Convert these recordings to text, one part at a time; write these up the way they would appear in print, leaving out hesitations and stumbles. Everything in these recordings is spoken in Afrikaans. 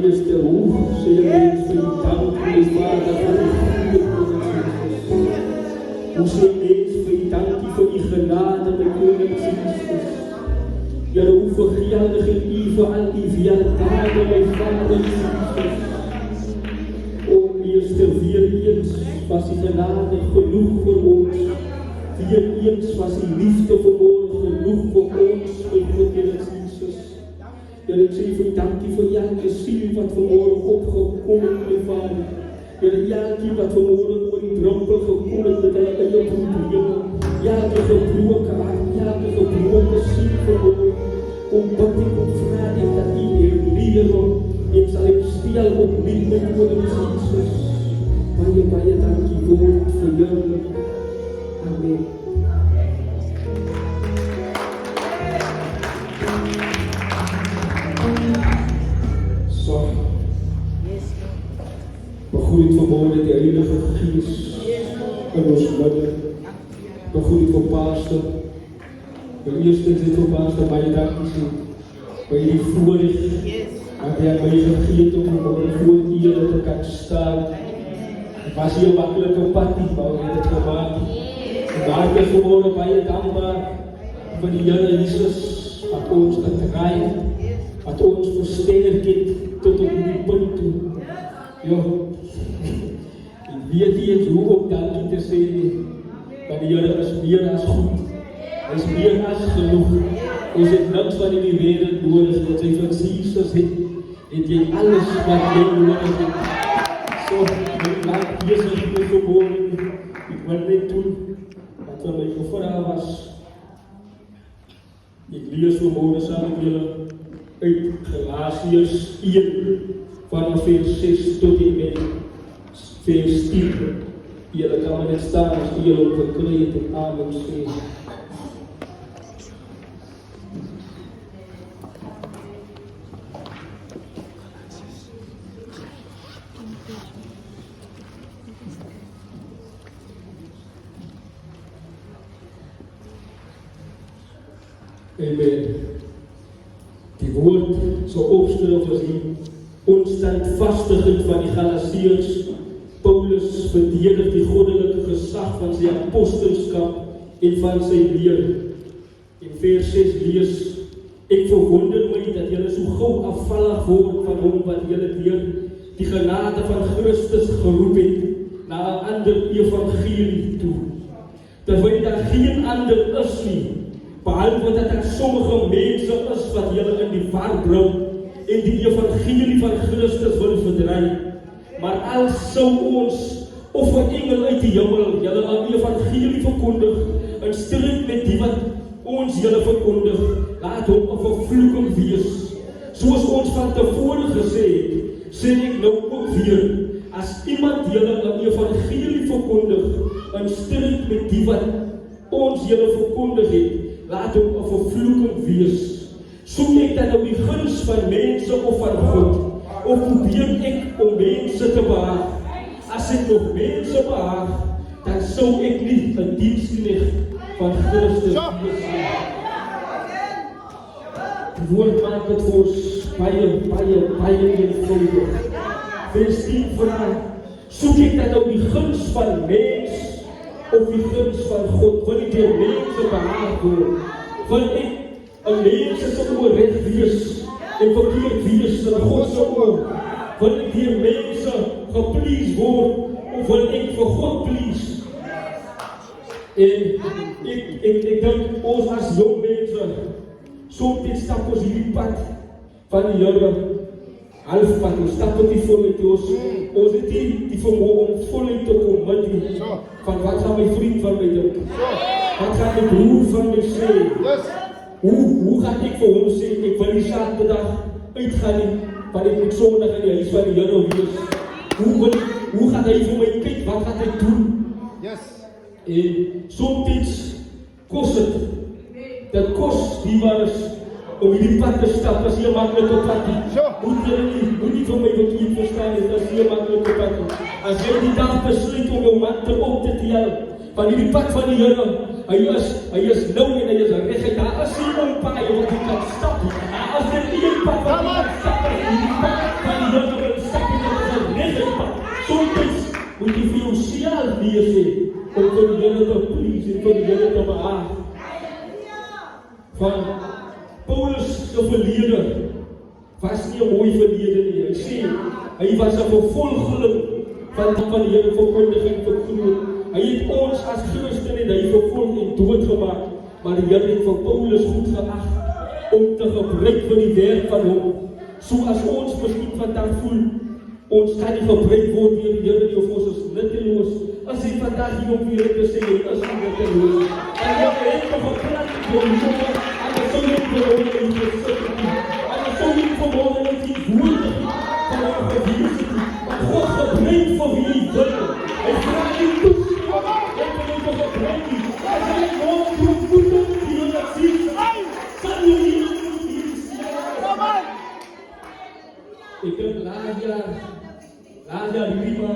eerste hoog, zeer mens vir die dank, my Vader, vir die goede Koning Jesus. Hoe zeer mens vir die dankie vir die genade, my Koning Jesus. Here, hoe vergeldig ek U vir al die weerdade, my Vader Jesus. O, eerste weer eens was die genade genoeg vir ons. Weer eens was die liefde vir ons genoeg vir ons, my Koning Jesus. Here, ek sê vir dankie vir elke siel wat vanmorgen opgekom het, my Vader. Here, elke wat vanmorgen oor die drempel gekom het met hulle eie probleme. Elke gebroke hart, elke gebroke siel vanmorgen. Om bid ek, om vraag ek dat U herleer en sal ek stel opnieuw met Koning Jesus. Baie, baie dankie woord vir julle. Amen. So, begroet vanmorgen die Heilige Gees in ons midden. Begroet vir Pastor. Vir eerstens het vir Pastor baie dankie sê. Vir die voorrecht wat hy aan my gegeet om voor Here te kan staan. Het was hier 'n maklike pad nie, maar hy het dit gemaak. En daar is vanmorgen baie dankbaar vir die Here Jesus wat ons gedraai, wat ons versterk het tot op die punt toe. Jo, ek weet nie eens hoe om dankie te sê, maar die Here is meer as goed. Hy is meer as genoeg. Ons het niks van in die wêreld nodig, dat sy van Jesus het jy alles wat jy nodig het. So, ek laat Jesus nie verborgen. Ek wil net doen wat vir my gevra was. Ek lees vanmorgen saam met julle uit Galasiërs 1 vanaf vers 6 tot en met vers 10. Julle kan maar net staan as die julle verkry het en amen sê. Amen. Die woord so opstel as die onstandvastigheid van die Galasiërs. Paulus verdedig die goddelike gesag van sy apostelskap en van sy leer. In vers 6 lees, ek verwonder my dat julle so gou afvallig word van hom wat julle deur die genade van Christus geroep het na 'n ander evangelie toe. Terwyl daar geen ander is nie, behalwe dat daar sommige mense is wat julle in die war bring en die evangelie van Christus wil verdraai. Maar als sou ons of 'n engel uit die hemel julle 'n evangelie verkondig in stryd met die wat ons julle verkondig, laat hom 'n vervloeking wees. Soos ons van tevore gesê het, sê ek nou ook weer, as iemand julle 'n evangelie verkondig in stryd met die wat ons julle verkondig het, laat hom 'n vervloeking wees. Soek ek dan nou die guns van mense of van God, of probeer ek om mense te behaag? As ek nog mense behaag, dan sou ek nie 'n diensknegt van Christus wees nie. Die woord maak het vir ons baie eenvoudig. Vers 10 vraag, soek ek dan nou die guns van mens of die guns van God? Wil ek deur mense behaag word? Wil ek 'n mens se oor reg wees en verkeerd wees in God se oor? Wil ek deur mense geplease word of wil ek vir God please? En ek dink ons as jong mense, soms stap ons hierdie pad van die Here, halfpad, ons stap op die voluit, ons het die vermoë om voluit te kom met die, van wat gaan my vriend van my dink? Wat gaan my broer van my sê? Hoe gaan ek vir hom sê, ek wil die Saterdag uitgaan nie, want ek moet Sondag in die huis van die Here wees? Hoe gaan hy vir my kyk, wat gaan hy doen? En soms kos het, dit kos die waar is, om hierdie pad te stap, is hier maklike pad nie. Moet nie vir my verkeerd verstaan, dit is hier maklike pad nie. As jy die dag besluit om jou mantel op te tel, van hierdie pad van die Here, hy is nou en hy is reguit, daar is nie 'n paai wat jy kan stap nie. As dit nie 'n pad wat jy kan stap nie, die pad van die gelees het om vir die Here te please en vir die Here te behaag. Van Paulus se verlede was nie 'n mooi verlede nie. Hy sê hy was 'n vervolgeling van die Here verkondiging vergloed. Hy het ons as Christene hy vervolg en doodgemaak, maar die Here het vir Paulus goed geag om te gebruik vir die werk van hom. Soos ons miskien vandag voel, ons kan nie gebruik word deur die Here nie, of ons is nutteloos. As hy vandag hier op weer te sê, jy is nie nutteloos. En jy het nog 'n plan vir die Here, en jy sou nie vir hom in die gesit nie. En jy sou nie vir hom in die woord nie, van hom gewees nie. Maar God gebruik vir wie hy wil. Hy vraag nie toestemming, jy kan nie vir gebruik nie. As jy God toe voet op die Here sien, sal jy nie in die sien. Ik heb laatst jaar iemand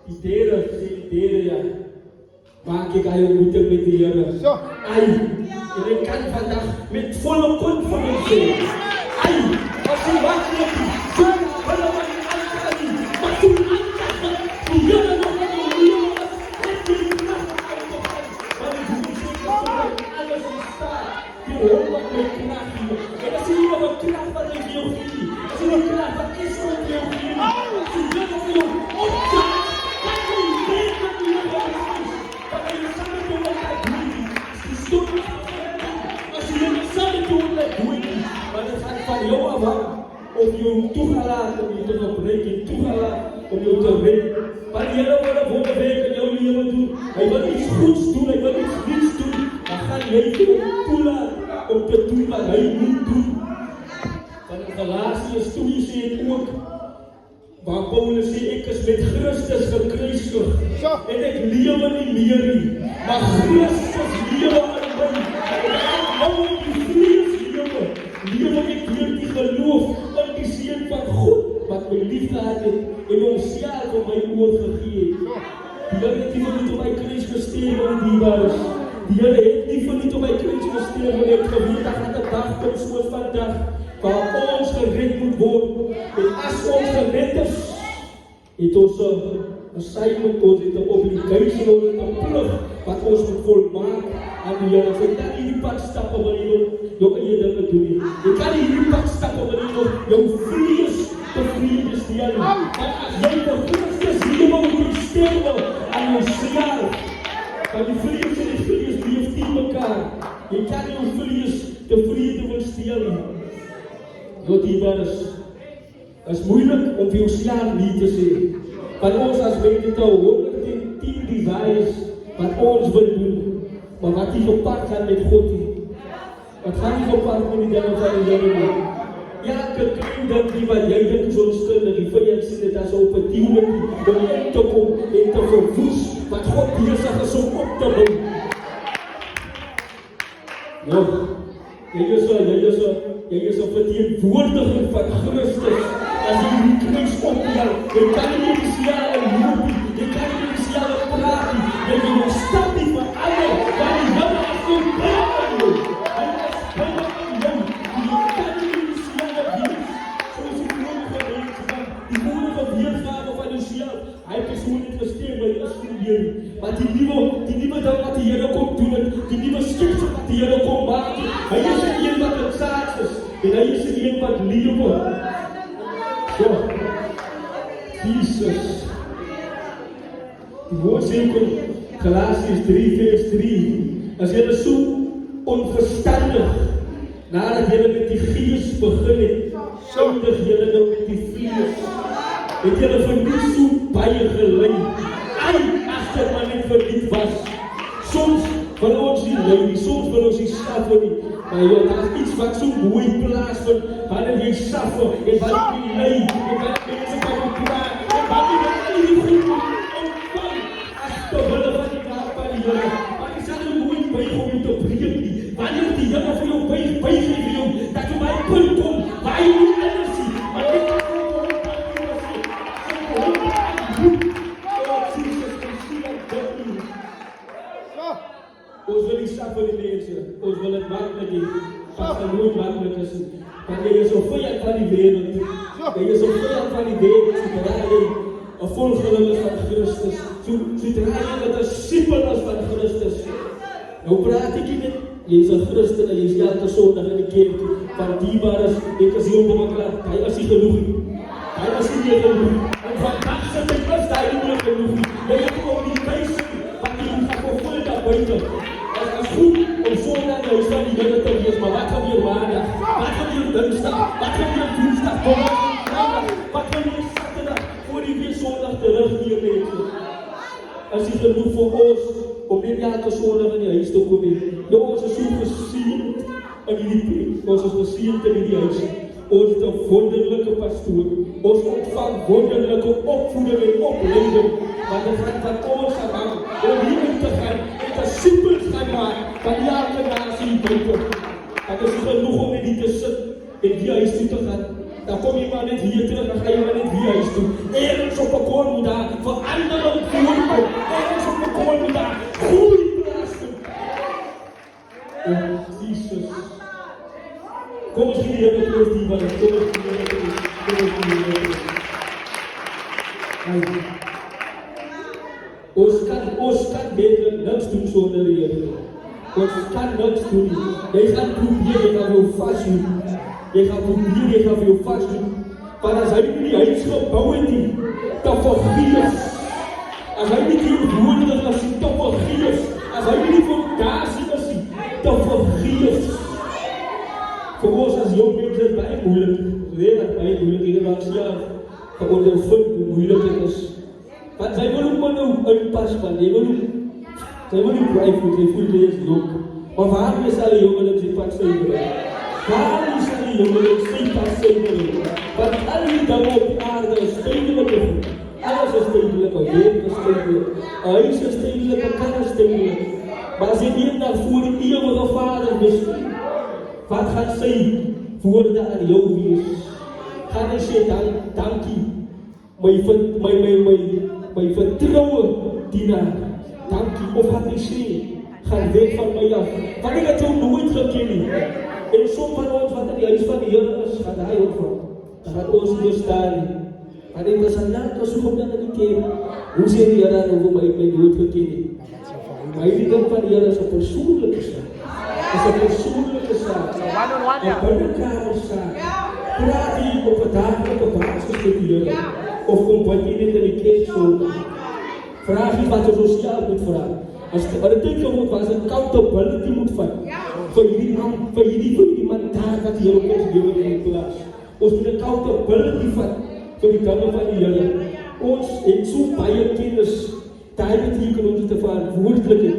die derde ja, maak ik aan ontmoeting met de Here. Ai, en ik kan vandaag met volle confidence zeggen, ai, als je wat hebt, zo kan je wat aangaan, maar toen aangaan, die Here nog in je leven was, met je kracht uitgegaan. Maar ik moet zeggen dat alles in staat, die hoort met kracht hier. En als je nog een kracht wat in je geeft, als je nog kracht wat is voor je geeft, als je Here voor je opdracht, dan kun je weten dat je Here is. Dan kun je samen doen wat hij doet. Die stond als je Here samen doen wat hij doet. Maar dat gaat van jou af of je hem toegelaten om je te verbreken, toegelaten om je te redden. Maar die Here wil een wonderwerk in jouw leven doen. Hij wil iets goeds doen, hij wil iets niets doen. Maar ga jij hem toelaten om te doen wat hij moet doen. Van in Galatiërs 2 sê het ook, waar Paulus sê, ek is met Christus gekruisig, en ek lewe nie meer nie, maar Christus lewe in my, en ek nou in die vlees lewe ek deur die geloof in die Seun van God, wat my lief gehad het, en homself vir my oorgegee het. Die Here het nie vir my op my kruis gesterf, want die diebaar is. Die Here het nie vir my op my kruis gesterf, want ek geweet, dat gaan 'n dag kom soos vandag, waar ons gered moet word. En as ons gered is, het ons 'n assignment, ons het 'n obligasie, ons het 'n plig, wat ons moet volmaak aan die Here. Jy kan nie die pad stap wanneer jy jou eie dinge doen nie. Jy kan nie die pad stap wanneer jy jou vlees tevrede stel nie. Maar as jy vir Christus lewe moet sterwe aan jouself, want die vlees en die vlees leef teen mekaar. Jy kan nie jou vlees tevrede wil stel nie. Jou diebaar is moeilik om vir jouself nie te sê. Want ons as mense het 110 desires wat ons wil doen, maar wat nie gepaard gaan met God nie. Wat gaan nie gepaard met die dinge van die Here nie. Elke klein ding wat jy dink is onskuldig, die vyand sien dit as 'n opportunity om in te kom en te verwoes wat God besig is om op te bou. Nou, jy is 'n verteenwoordiger van Christus. As jy die kruis optel, jy kan nie die siale loop nie, jy kan nie die siale praat nie, jy moet jou stap nie vir alle, want die Here is jou baie aan jou. Hy is baie aan jou. Jy kan nie die siale wees, soos die vorige wees, die vorige weergave van jouself. Hy het persoonlik gesteen, maar hy is nie meer nie. Maar die nuwe ding wat die Here kom doen het, die nuwe skepsel wat die Here kom maak, hy is die een wat in staat is, en hy is die een wat lewe. So, Jesus. Die woord sê in Galasiërs 3 vers 3, as julle so onverstandig, nadat julle met die gees begin het, sondig julle nou met die vlees, het julle vir nie so baie gelei. Ai, as dit maar net verlief was. Soms wil ons nie lei nie, soms wil ons nie suffer nie. Maar ja, daar is iets wat so mooi plaasvind, wanneer jy suffer, en wanneer jy lei, en wanneer mense kan praat, en wanneer jy nie goed ontvang, as te wille van die naam van die Here. Maar jy sal nie mooi buig om jou te breek nie. Wanneer die Here vir jou buig vir jou, dat jy by die punt kom, waar jy nie anders sien, maar jy kan nie ons wil nie suffer die mense, ons wil het makkelijk hê, wat er nooit makkelijk is. Want jy is 'n vyand van die wêreld, jy is 'n vyand van die wêreld, sodra jy 'n volgelinge van Christus. Sodra jy met 'n disipel is van Christus. Nou praat ek nie, jy is 'n Christen en jy is elke Sondag in die kerk van diebaar is, ek is heel demokraat, hy is nie genoeg nie. Hy is nie genoeg. En vandag sit ek is daar nie genoeg nie. Jy het ook die keuse, want jy gaan vervul daar buiten. Het is goed om Sondag in huis van die Here te wees, maar wat gebeur maandag? Wat gebeur dinsdag? Wat gebeur woensdag? Wat gebeur Saterdag? Voor die weer Sondag terug hier mense. As jy genoeg vir ons om net elke Sondag in die huis te kom nie. Nou ons is so gesiend in die plek. Ons is gesiend in die huis. Ons is 'n wonderlike pastoor. Ons ontvang wonderlike opvoeding en opleiding. Maar dit gaan van ons af om hier te gaan en te simpel gaan maak van elke nasie buiten. Dat is genoeg om net te sit en die huis toe te gaan. Dan kom je maar net hier terug, dan ga je maar net hier huis toe. Ergens op een kool moet daar verandering voorkomen. Ergens op een kool moet daar groei plaatsvinden. Oh, Jezus. Kom eens hier met ons die man. Kom eens hier met ons. Kom eens hier met ons. Ons kan beter niks doen zonder die Here. Ons kan niks doen. Jy gaan probeer, jy gaan jou vastdoen. Jy gaan probeer, jy gaan vir jou vastdoen. Want as hy nie die huis gebou het nie, dan vergeefs. As hy nie die woning is nie, dan vergeefs. As hy nie die fondasie is nie, dan vergeefs. Vir ons as jong mense is baie moeilik. Regtig baie moeilik. Ek het al self ondervind hoe moeilik dit is. Want sy wil ook maar nou inpas van, sy wil nie blijf voel, sy voel jy is jong. Maar waarom is alle jongelings die pad suiwer? Waarom is alle jongelings die pad suiwer? Want al die dinge op die aarde is tydelike goed. Alles is tydelik, 'n werk is tydelik, 'n huis is tydelik, 'n kar is tydelik. Maar as jy eendag voor die ewige Vader bespreek, wat gaan sy woorde aan jou wees? Gaan hy sê, dankie, my vertroue dienaar, dankie, of gaan hy sê, gaan weg van my af, want ek het jou nooit geken nie. En som van ons wat in die huis van die Here is, gaan hy ontvang. Dan gaan ons nie verstaan nie. Maar dit is aan elke soek dan in die kerk. Hoe sê die Here nou vir my nooit geken nie? Maar die ding van die Here is 'n persoonlike saak. Is 'n persoonlike saak. 'n binnekamer saak. Praat jy op 'n daaglikse basis met die Here? Of kom wat jy net in die kerk so? Vraag jy wat jy sosiaal moet vra. As die teken moet was 'n accountability moet vat. Vir hierdie man, vir hierdie man daar wat hier op ons lewe in plaas. Ons moet 'n accountability vat vir die dinge van die Here. Ons het so baie kennis. Daai beteken ons te verantwoordelik.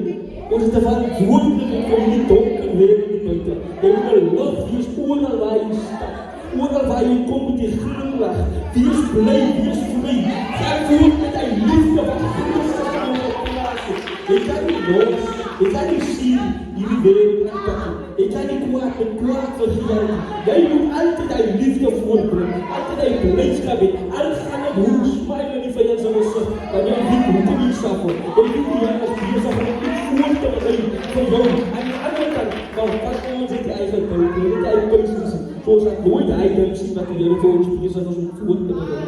Ons is te verantwoordelik vir die donker wêreld in die buite. Jy moet lig, wees oral waar jy stap. Oral waar jy kom met die glimlag. Wees bly, wees vry. Gaan voort met die liefde wat Christus in jou plaas het. Jy kan nie los, jy kan nie sien hierdie wêreld aanpak. Jy kan nie kwaad vergeet. Jy moet altyd die liefde voortbring. Altyd die blydskap hê. Al gaan dit hoe smaak in die vyand se gesig. Dan jy weet hoe kom jy suffer. Jy weet die Here is besig om iets voor te berei vir jou. Aan die ander kant, nou pas ons dit eie tyd, dit eie keuses. Soos dat nooit hy dink sien wat die Here vir ons besig is om voor te berei.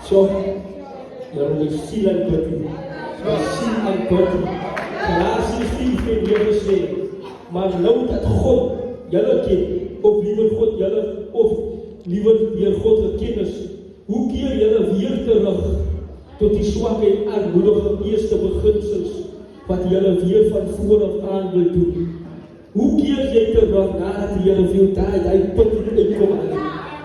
So, jy sien en bid. Jy sien en bid. Galasiërs 4 sê, maar nou dat God julle ken, of liewer God julle, of liewer deur God geken is, hoe keer julle weer terug tot die swak en armoedige eerste beginsels wat julle weer van vooraf aan wil doen? Hoe keer jy terug nadat die Here vir jou daai punt uitkom aan?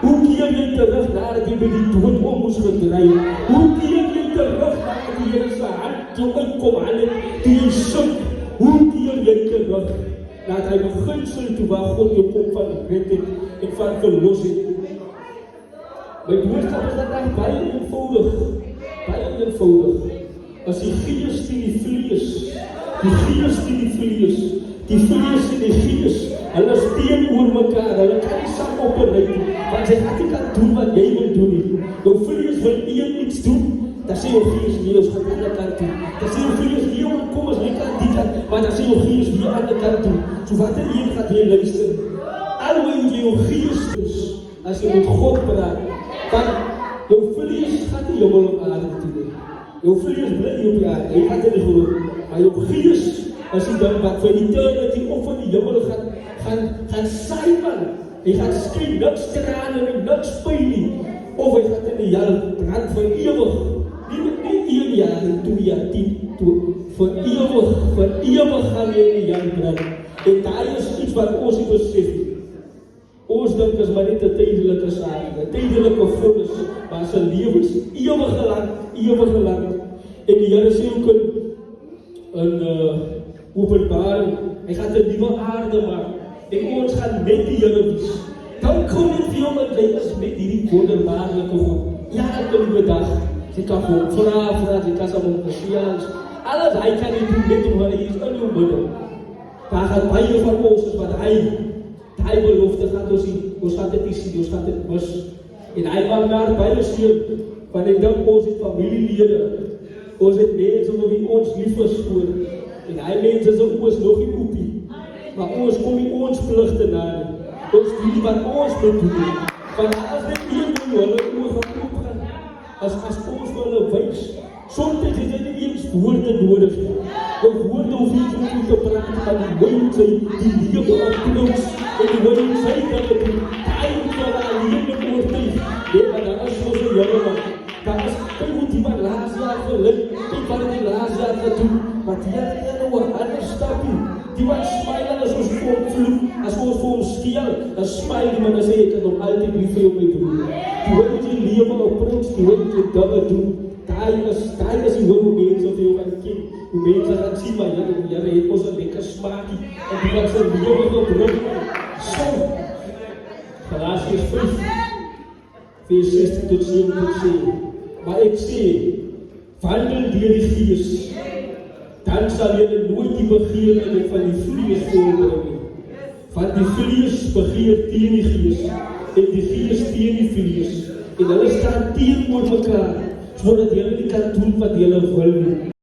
Hoe keer jy terug nadat jy by die dood om moes gedryf? Hoe keer jy terug nadat die Here se hand jou uitkom aan toe jy sink? Hoe keer jy terug nadat hy beginsel toe waar God jou kom van red het en van verlos het? My boodskap is dat baie eenvoudig. Baie eenvoudig. As die gees teen die vlees, die gees teen die vlees, die vlees en die gees, hulle is teenoor mekaar, hulle kan nie saam operate nie, want jy gaan nie kan doen wat jy wil doen nie. Jou vlees wil iets doen, dan sê jou gees nie, ons gaan aan die kant toe. Dan sê jou vlees nie, kom ons nie kan die kant, maar dan sê jou gees nie aan die kant toe. So wat er een gaat jy luister. Alhoewel jy jou gees is, as jy met God praat, want Jou vlees gaan nie hemel op aarde toe nie. Jou vlees bly nie op die aarde, hy gaan nie glo. Maar jou gees is die ding wat vir eternity op van die hemel gaan saai man. Hy gaan skien, niks trane en niks pyn nie. Of hy gaan in die hel brand vir ewig. Nie 1 jaar en 2 jaar, 10, vir ewig gaan hy in die hel brand. En daar is iets wat ons nie besef nie. Ons dink is maar net 'n tydelike saak, 'n tydelike vonnis, maar sy lewens ewige land. En die Here sê ook in Openbaring, hy gaan 'n nuwe aarde maak. En ons gaan met die Here wees. Dan kom dit vir hom en hy is met hierdie wonderbaarlike God. Ja, elke nuwe dag. Sy kan vir hom vra, sy kan hom besiels. Alles hy kan nie doen net omdat hy is in jou midde. Daar gaan baie van ons is wat hy belofte gaat ons gaat dit nie sien, ons gaat dit mis. En hy maak daar baie seer, want ek dink ons het familielede, ons het mense om wie ons lief is voor, en hy mense is ons nog nie oopie, maar ons kom nie ons pligte na nie, ons doen wat ons moet doen, want as dit een doen, hulle oor gaan oopgaan, as ons vir hulle wys, soms het dit nie eens woorde nodig, want woorde hoef nie so goed te praat, van die woord sy, die lewe op ons, en die woord sy dat het die tijd van die alleen oortuig, maar daar is soos een jonge man, daar is, kyk hoe die wat laatste jaar geluk, kyk wat die laatste jaar gedoen, maar die het nou een ander stapie, die wat smile as ons vir hom vloek, as ons vir hom steel, dan smile die man en sê, ek kan nog altyd lief vir jou mee doen, die woord die lewe op ons, die woord die dinge doen, daar is die hoe mense vir jou gaan ken, hoe mense gaan sien, maar Here het ons een lekker smaakie, en die wat sy lewe oprug, so, Galasiërs 5, vers 16 tot 17 sê, maar ek sê, wandel deur die Gees, dan sal jy nooit die begeerte van die vlees voorbring nie, want die vlees begeer teen die Gees, en die Gees teen die vlees, en hulle staan teenoor mekaar, sodat julle nie kan doen wat julle wil nie.